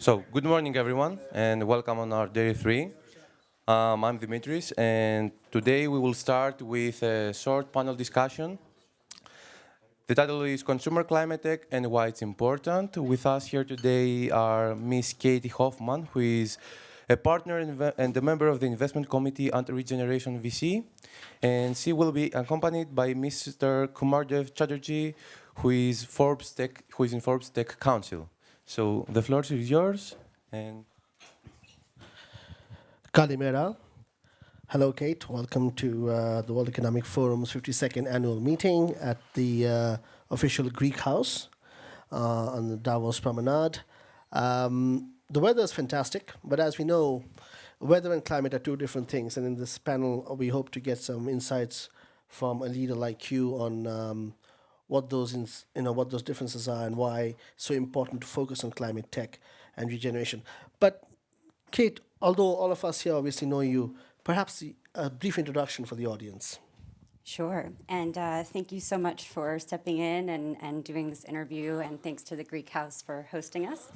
So, good morning, everyone, and welcome on our day 3. I'm Dimitris, and today we will start with a short panel discussion. The title is Consumer Climate Tech and Why It's Important. With us here today are Ms. Katie Hoffman, who is a partner and a member of the investment committee at Regeneration.VC, and she will be accompanied by Mr. Kumardev Chatterjee, who is in Forbes Tech Council. So the floor is yours. And Kalimera. Hello, Kate. Welcome to the World Economic Forum's 52nd annual meeting at the official Greek House on the Davos Promenade. The weather is fantastic, but as we know, weather and climate are two different things. And in this panel, we hope to get some insights from a leader like you on what those differences are and why it's so important to focus on climate tech and regeneration. But Kate, although all of us here obviously know you, perhaps a brief introduction for the audience. Sure, and thank you so much for stepping in and doing this interview, and thanks to the Greek House for hosting us.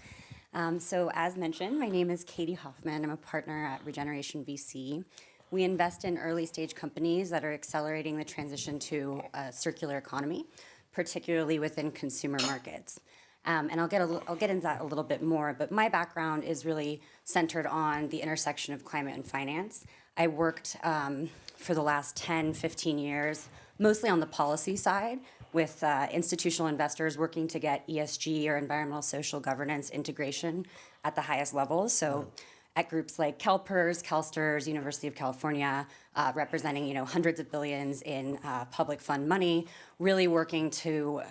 So as mentioned, my name is Katie Hoffman. I'm a partner at Regeneration.VC. We invest in early stage companies that are accelerating the transition to a circular economy, particularly within consumer markets. And I'll get into that a little bit more, but my background is really centered on the intersection of climate and finance. I worked for the last 10, 15 years, mostly on the policy side, with institutional investors working to get ESG or environmental social governance integration at the highest levels. So at groups like CalPERS, CalSTRS, University of California, representing hundreds of billions in public fund money, really working to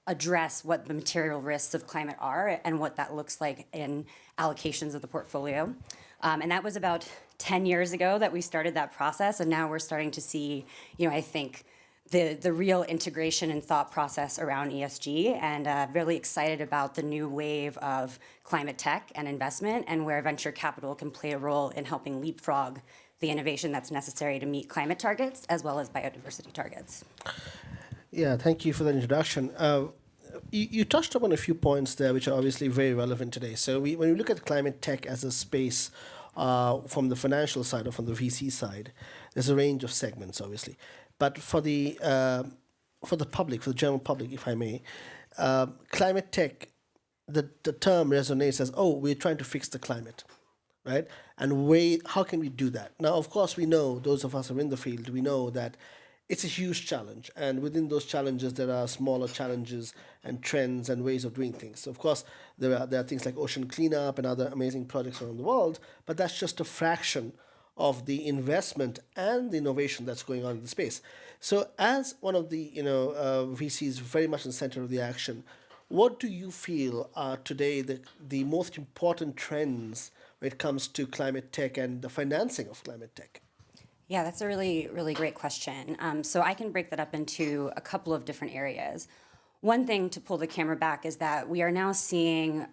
address what the material risks of climate are and what that looks like in allocations of the portfolio. And that was about 10 years ago that we started that process, and now we're starting to see, I think, the real integration and thought process around ESG, and really excited about the new wave of climate tech and investment, and where venture capital can play a role in helping leapfrog the innovation that's necessary to meet climate targets as well as biodiversity targets. Yeah, thank you for that introduction. You touched upon a few points there which are obviously very relevant today. So when we look at climate tech as a space from the financial side or from the VC side, there's a range of segments, obviously. But for the public, for the general public, if I may, climate tech, the term resonates as, oh, we're trying to fix the climate, right? And how can we do that? Now, of course, we know, those of us who are in the field, we know that it's a huge challenge, and within those challenges there are smaller challenges and trends and ways of doing things. So of course there are things like ocean cleanup and other amazing projects around the world, but that's just a fraction of the investment and the innovation that's going on in the space. So as one of the VCs very much in the center of the action, what do you feel are today the most important trends when it comes to climate tech and the financing of climate tech? Yeah, that's a really, really great question. So I can break that up into a couple of different areas. One thing to pull the camera back is that we are now seeing,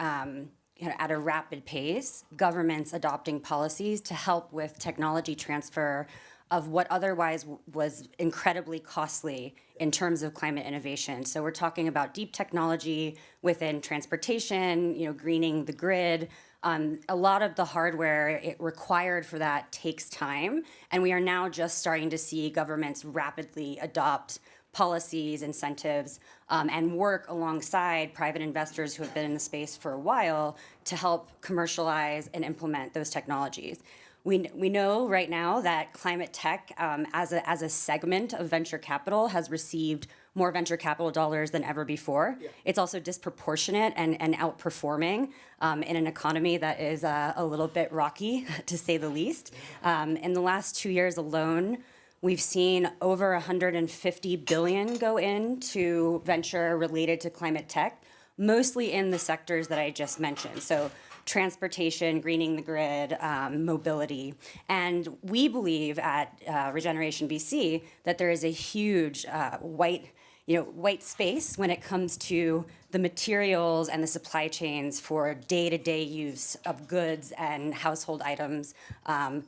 at a rapid pace, governments adopting policies to help with technology transfer of what otherwise was incredibly costly in terms of climate innovation. So we're talking about deep technology within transportation, greening the grid. A lot of the hardware it required for that takes time, and we are now just starting to see governments rapidly adopt policies, incentives, and work alongside private investors who have been in the space for a while to help commercialize and implement those technologies. We know right now that climate tech as a segment of venture capital has received more venture capital dollars than ever before. Yeah. It's also disproportionate and outperforming in an economy that is a little bit rocky, to say the least. In the last 2 years alone, we've seen over $150 billion go into venture related to climate tech, mostly in the sectors that I just mentioned. So transportation, greening the grid, mobility. And we believe at Regeneration.VC that there is a huge white space when it comes to the materials and the supply chains for day-to-day use of goods and household items,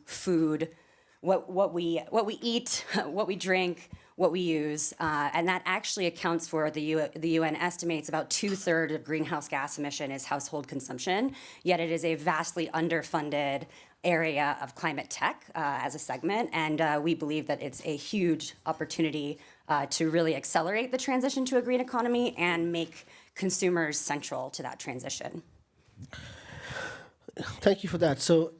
food, what we eat, what we drink, what we use, and that actually accounts for the UN estimates about 2/3 of greenhouse gas emission is household consumption, yet it is a vastly underfunded area of climate tech as a segment, and we believe that it's a huge opportunity to really accelerate the transition to a green economy and make consumers central to that transition. Thank you for that. So,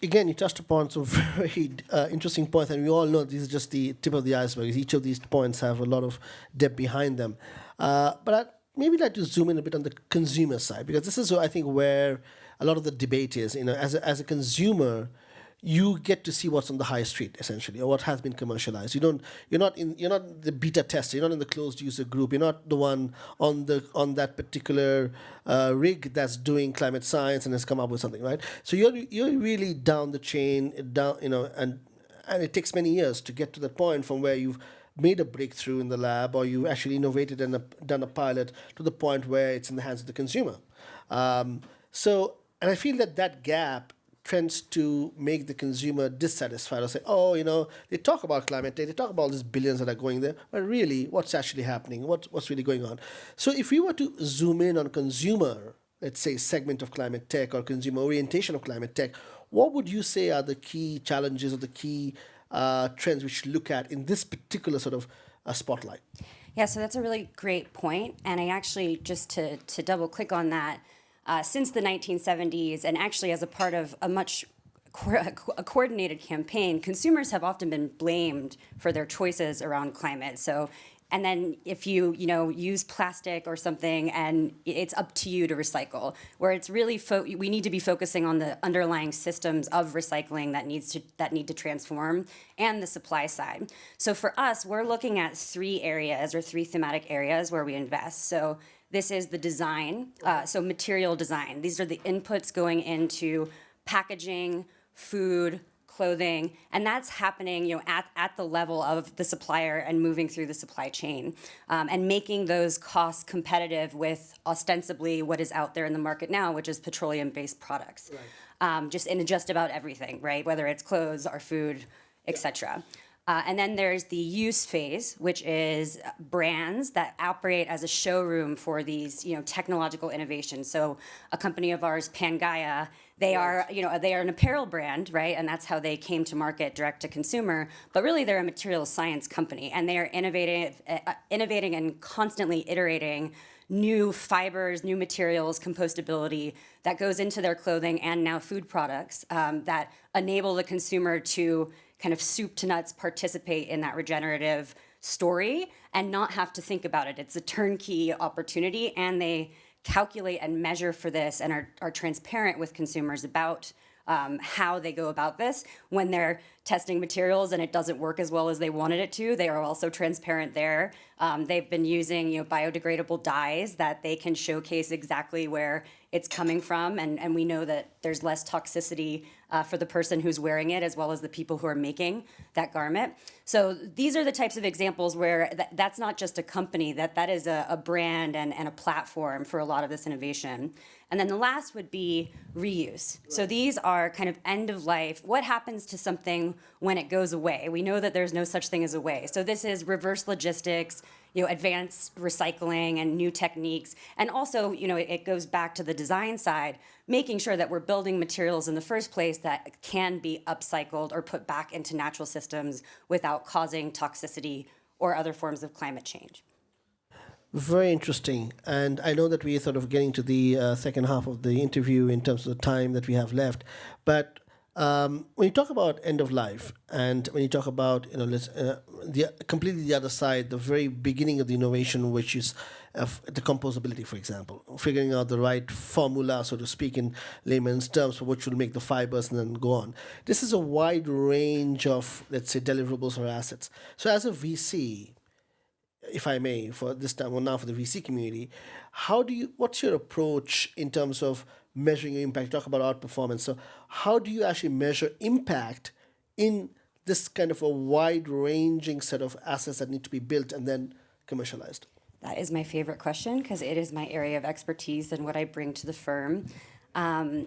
again, you touched upon some very interesting points, and we all know this is just the tip of the iceberg. Each of these points have a lot of depth behind them. But I'd maybe like to zoom in a bit on the consumer side, because this is, I think, where a lot of the debate is. As a consumer, you get to see what's on the high street, essentially, or what has been commercialized. You're not the beta tester. You're not in the closed user group. You're not the one on that particular rig that's doing climate science and has come up with something, right? So you're really down the chain, and it takes many years to get to that point from where you've made a breakthrough in the lab, or you actually innovated and done a pilot to the point where it's in the hands of the consumer. And I feel that gap tends to make the consumer dissatisfied, or say, they talk about climate tech, they talk about all these billions that are going there, but really, what's actually happening? What's really going on? So if we were to zoom in on consumer, let's say, segment of climate tech or consumer orientation of climate tech, what would you say are the key challenges or the key trends we should look at in this particular sort of spotlight? Yeah, so that's a really great point. And I actually, just to double click on that, since the 1970s, and actually as a part of a coordinated campaign, consumers have often been blamed for their choices around climate. And then if you use plastic or something, and it's up to you to recycle, where it's really we need to be focusing on the underlying systems of recycling that need to transform, and the supply side. So for us, we're looking at three thematic areas where we invest. So this is the design, so material design. These are the inputs going into packaging, food, clothing, and that's happening at the level of the supplier and moving through the supply chain, and making those costs competitive with ostensibly what is out there in the market now, which is petroleum-based products. Right. Just about everything, right? Whether it's clothes or food, etc. And then there's the use phase, which is brands that operate as a showroom for these, technological innovations. So a company of ours, Pangaea, they are an apparel brand, right? And that's how they came to market direct to consumer. But really, they're a materials science company, and they are innovating and constantly iterating new fibers, new materials, compostability that goes into their clothing and now food products that enable the consumer to kind of soup to nuts participate in that regenerative story and not have to think about it. It's a turnkey opportunity, and they calculate and measure for this and are transparent with consumers about how they go about this. When they're testing materials and it doesn't work as well as they wanted it to, they are also transparent there. They've been using biodegradable dyes that they can showcase exactly where it's coming from, and we know that there's less toxicity for the person who's wearing it as well as the people who are making that garment. So these are the types of examples where that's not just a company, that is a brand and a platform for a lot of this innovation. And then the last would be reuse. So these are kind of end of life. What happens to something when it goes away? We know that there's no such thing as a waste. So this is reverse logistics, advanced recycling and new techniques. And also, it goes back to the design side, making sure that we're building materials in the first place that can be upcycled or put back into natural systems without causing toxicity or other forms of climate change. Very interesting. And I know that we're sort of getting to the second half of the interview in terms of the time that we have left. But when you talk about end of life, and when you talk about completely the other side, the very beginning of the innovation, which is the composability, for example, figuring out the right formula, so to speak, in layman's terms, for which will make the fibers and then go on. This is a wide range of, let's say, deliverables or assets. So as a VC, if I may, for this time or now for the VC community, what's your approach in terms of measuring your impact? Talk about outperformance. So how do you actually measure impact in this kind of a wide-ranging set of assets that need to be built and then commercialized? That is my favorite question because it is my area of expertise and what I bring to the firm.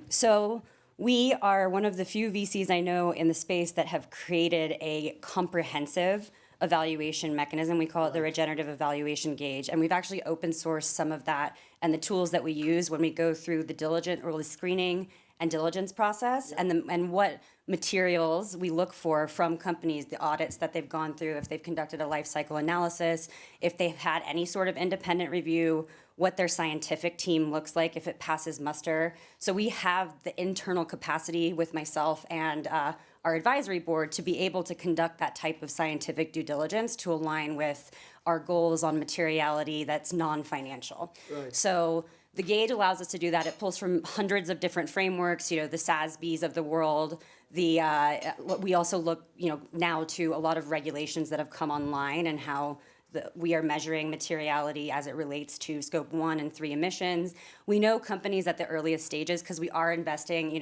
So we are one of the few VCs I know in the space that have created a comprehensive evaluation mechanism. We call it the regenerative evaluation gauge. And we've actually open sourced some of that and the tools that we use when we go through the diligent or the screening and diligence process, and what materials we look for from companies, the audits that they've gone through, if they've conducted a life cycle analysis, if they've had any sort of independent review, what their scientific team looks like, if it passes muster. So we have the internal capacity with myself and our advisory board to be able to conduct that type of scientific due diligence to align with our goals on materiality that's non-financial. Right. So the gauge allows us to do that. It pulls from hundreds of different frameworks, the SASBs of the world. We also look, now to a lot of regulations that have come online and how we are measuring materiality as it relates to scope 1 and 3 emissions. We know companies at the earliest stages, because we are investing,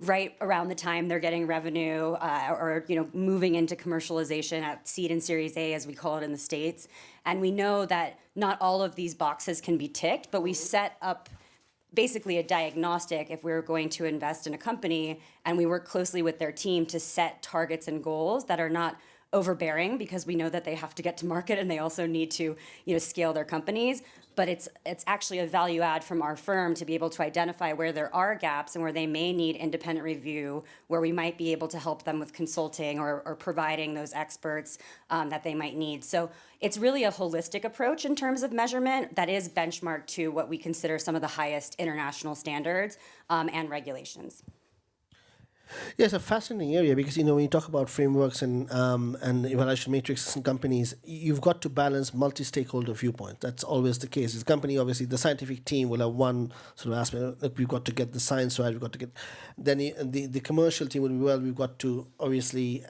right around the time they're getting revenue or moving into commercialization at seed and Series A, as we call it in the States. And we know that not all of these boxes can be ticked, but we set up basically a diagnostic if we're going to invest in a company, and we work closely with their team to set targets and goals that are not overbearing, because we know that they have to get to market and they also need to scale their companies. But it's actually a value add from our firm to be able to identify where there are gaps and where they may need independent review, where we might be able to help them with consulting or providing those experts that they might need. So it's really a holistic approach in terms of measurement that is benchmarked to what we consider some of the highest international standards and regulations. Yeah, it's a fascinating area because when you talk about frameworks and evaluation matrices in companies, you've got to balance multi-stakeholder viewpoint. That's always the case. As a company, obviously, the scientific team will have one sort of aspect. Like, we've got to get the science right. We've got to get then the commercial team will be we've got to obviously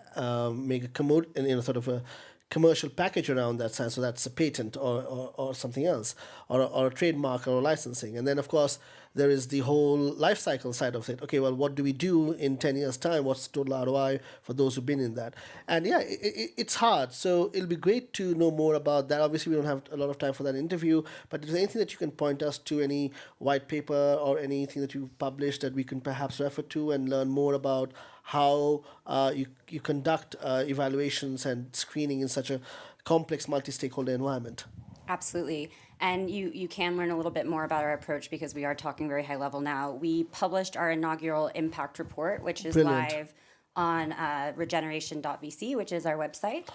make a sort of a commercial package around that science. So that's a patent or something else, or a trademark or licensing. And then of course there is the whole life cycle side of it. Okay, well, what do we do in 10 years' time? What's the total ROI for those who've been in that? And yeah, it's hard. So it'll be great to know more about that. Obviously, we don't have a lot of time for that interview, but is there anything that you can point us to, any white paper or anything that you've published that we can perhaps refer to and learn more about how you conduct evaluations and screening in such a complex multi-stakeholder environment? Absolutely. And you can learn a little bit more about our approach because we are talking very high level now. We published our inaugural impact report, which is Brilliant. live on Regeneration.VC, which is our website.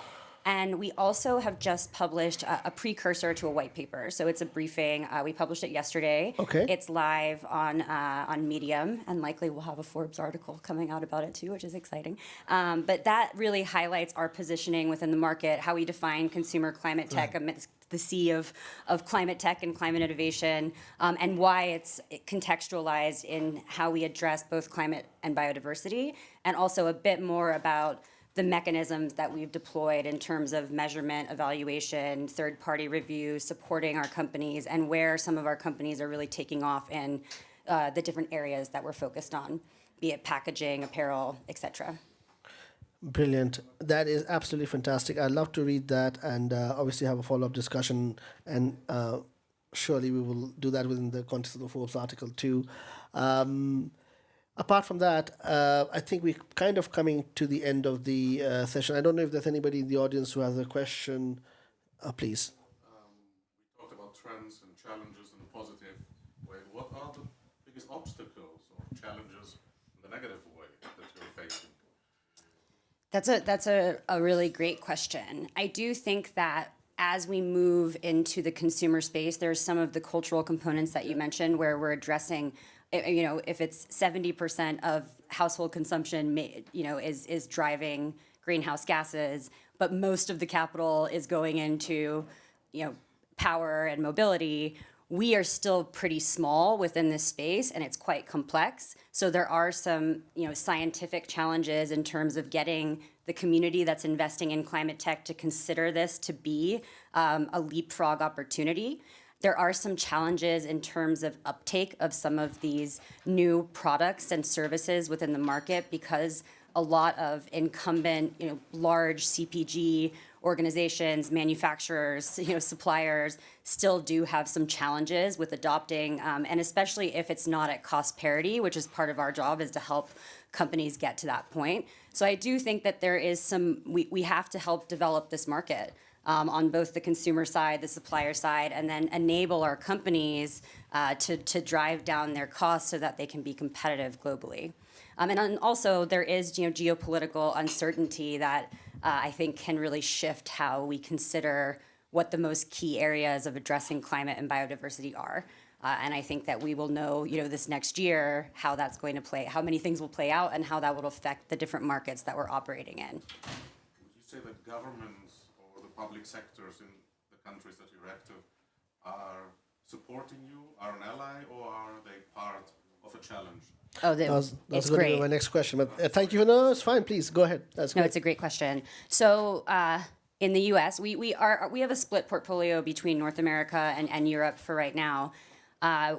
And we also have just published a precursor to a white paper. So it's a briefing. We published it yesterday. Okay. It's live on Medium, and likely we'll have a Forbes article coming out about it too, which is exciting. But that really highlights our positioning within the market, how we define consumer climate tech amidst the sea of climate tech and climate innovation, and why it's contextualized in how we address both climate and biodiversity, and also a bit more about the mechanisms that we've deployed in terms of measurement, evaluation, third-party review, supporting our companies, and where some of our companies are really taking off in the different areas that we're focused on, be it packaging, apparel, et cetera. Brilliant. That is absolutely fantastic. I'd love to read that and obviously have a follow-up discussion, and surely we will do that within the context of the Forbes article too. Apart from that, I think we're kind of coming to the end of the session. I don't know if there's anybody in the audience who has a question. Please. We talked about trends and challenges in a positive way. What are the biggest obstacles or challenges in the negative way that you're facing? That's a really great question. I do think that as we move into the consumer space, there's some of the cultural components that you mentioned where we're addressing, if it's 70% of household consumption, is driving greenhouse gases, but most of the capital is going into, power and mobility. We are still pretty small within this space, and it's quite complex. So there are some, scientific challenges in terms of getting the community that's investing in climate tech to consider this to be a leapfrog opportunity. There are some challenges in terms of uptake of some of these new products and services within the market because a lot of incumbent, large CPG organizations, manufacturers, suppliers still do have some challenges with adopting, and especially if it's not at cost parity, which is part of our job, is to help companies get to that point. So I do think that there is we have to help develop this market on both the consumer side, the supplier side, and then enable our companies to drive down their costs so that they can be competitive globally. And then also there is geopolitical uncertainty that I think can really shift how we consider what the most key areas of addressing climate and biodiversity are. And I think that we will know, this next year how that's going to play, how many things will play out, and how that will affect the different markets that we're operating in. Would you say that governments or the public sectors in the countries that you're active are supporting you, are an ally, or are they part of a challenge? Oh, That's it's going to be great. my next question. But thank you. No, it's fine. Please go ahead. That's No, great. it's a great question. So in the U.S., we have a split portfolio between North America and Europe for right now.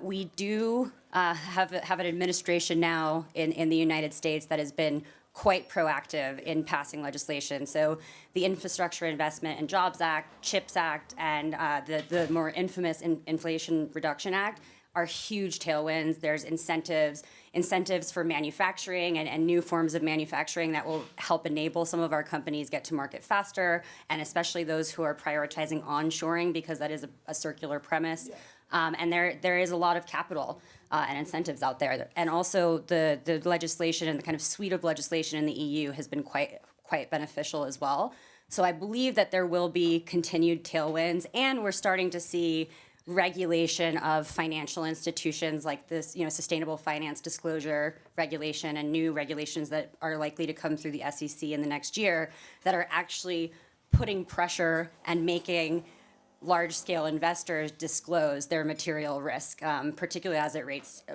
We do have an administration now in the United States that has been quite proactive in passing legislation. So the Infrastructure Investment and Jobs Act, CHIPS Act, and the more infamous Inflation Reduction Act are huge tailwinds. There's incentives for manufacturing and new forms of manufacturing that will help enable some of our companies get to market faster, and especially those who are prioritizing onshoring, because that is a circular premise. And there is a lot of capital and incentives out there. And also the legislation and the kind of suite of legislation in the EU has been quite beneficial as well. So I believe that there will be continued tailwinds, and we're starting to see regulation of financial institutions like this, sustainable finance disclosure regulation and new regulations that are likely to come through the SEC in the next year that are actually putting pressure and making large-scale investors disclose their material risk, particularly as it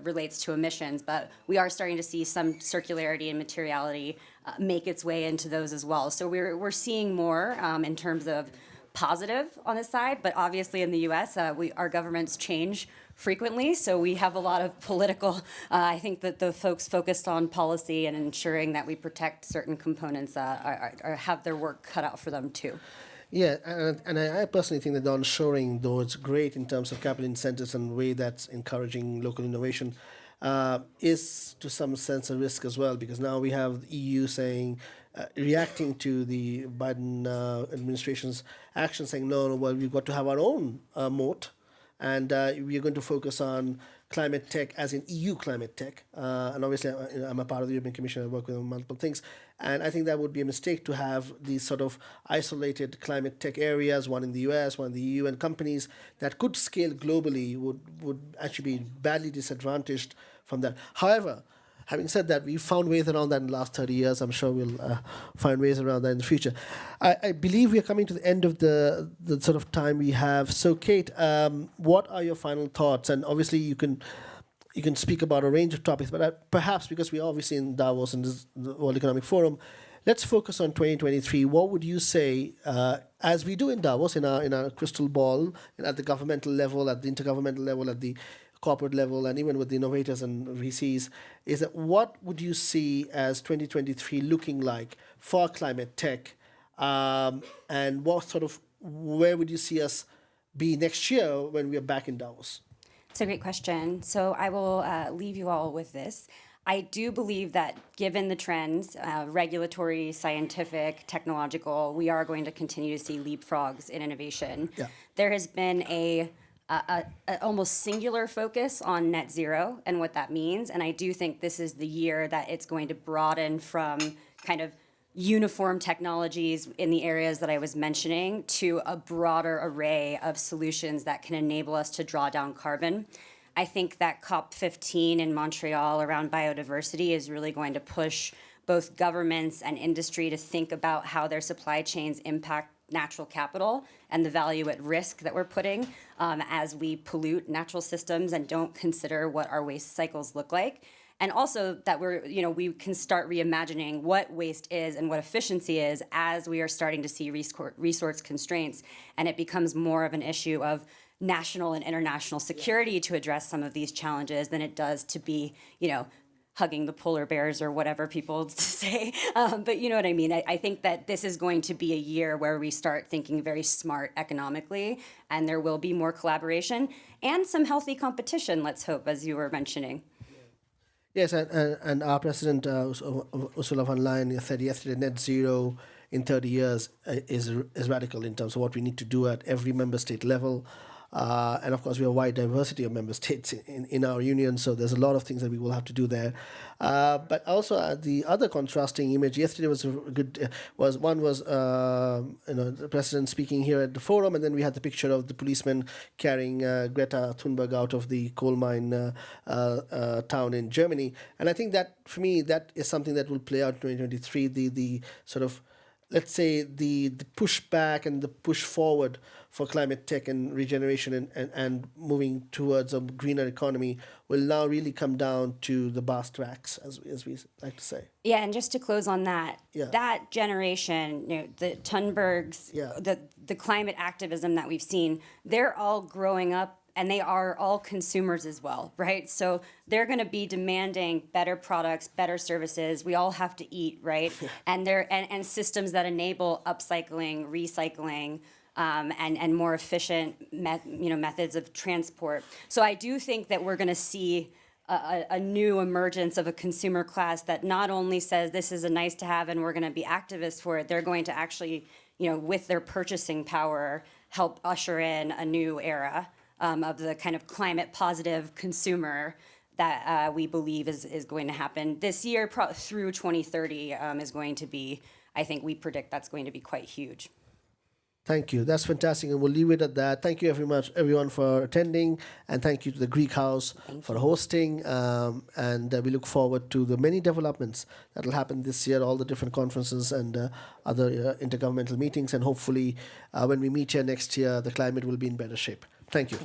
relates to emissions. But we are starting to see some circularity and materiality make its way into those as well. So we're seeing more in terms of positive on this side, but obviously in the U.S., our governments change frequently, so we have a lot of political, I think that the folks focused on policy and ensuring that we protect certain components have their work cut out for them too. Yeah, and I personally think that the onshoring, though it's great in terms of capital incentives and the way that's encouraging local innovation, is to some sense a risk as well, because now we have the EU saying, reacting to the Biden administration's action, saying, no, well, we've got to have our own moat, and we're going to focus on climate tech, as in EU climate tech. And obviously, I'm a part of the European Commission. I work with multiple things. And I think that would be a mistake to have these sort of isolated climate tech areas, one in the US, one in the EU, and companies that could scale globally would actually be badly disadvantaged from that. However, having said that, we've found ways around that in the last 30 years. I'm sure we'll find ways around that in the future. I believe we're coming to the end of the sort of time we have. So, Kate, what are your final thoughts? And obviously, you can speak about a range of topics, but perhaps because we're obviously in Davos and the World Economic Forum, let's focus on 2023. What would you say, as we do in Davos, in our crystal ball, and at the governmental level, at the intergovernmental level, at the corporate level, and even with the innovators and VCs, is that what would you see as 2023 looking like for climate tech, and where would you see us be next year when we are back in Davos? It's a great question. So I will leave you all with this. I do believe that given the trends, regulatory, scientific, technological, we are going to continue to see leapfrogs in innovation. Yeah. There has been a almost singular focus on net zero and what that means. And I do think this is the year that it's going to broaden from kind of uniform technologies in the areas that I was mentioning to a broader array of solutions that can enable us to draw down carbon. I think that COP15 in Montreal around biodiversity is really going to push both governments and industry to think about how their supply chains impact natural capital and the value at risk that we're putting as we pollute natural systems and don't consider what our waste cycles look like. And also that we can start reimagining what waste is and what efficiency is as we are starting to see resource constraints, and it becomes more of an issue of national and international security to address some of these challenges than it does to be, hugging the polar bears or whatever people say. But you know what I mean? I think that this is going to be a year where we start thinking very smart economically, and there will be more collaboration and some healthy competition, let's hope, as you were mentioning. Yes, and our president, Ursula von der Leyen, said yesterday net zero in 30 years is radical in terms of what we need to do at every member state level. And of course, we have a wide diversity of member states in our union, so there's a lot of things that we will have to do there. But also the other contrasting image yesterday was a good. The president speaking here at the forum, and then we had the picture of the policeman carrying Greta Thunberg out of the coal mine town in Germany. And I think that for me that is something that will play out in 2023. The sort of, let's say, the push back and the push forward for climate tech and regeneration and moving towards a greener economy will now really come down to the brass tacks, as we like to say. Yeah, and just to close on that, that generation, the Thunbergs, the climate activism that we've seen, they're all growing up and they are all consumers as well, right? So they're going to be demanding better products, better services. We all have to eat, right? And systems that enable upcycling, recycling, and more efficient methods of transport. So I do think that we're going to see a new emergence of a consumer class that not only says this is a nice to have and we're going to be activists for it, they're going to actually, with their purchasing power, help usher in a new era of the kind of climate positive consumer that we believe is going to happen this year through 2030 is going to be, I think we predict that's going to be quite huge. Thank you. That's fantastic, and we'll leave it at that. Thank you very much, everyone, for attending, and thank you to the Greek House for hosting. And we look forward to the many developments that will happen this year, all the different conferences and other intergovernmental meetings, and hopefully when we meet here next year, the climate will be in better shape. Thank you.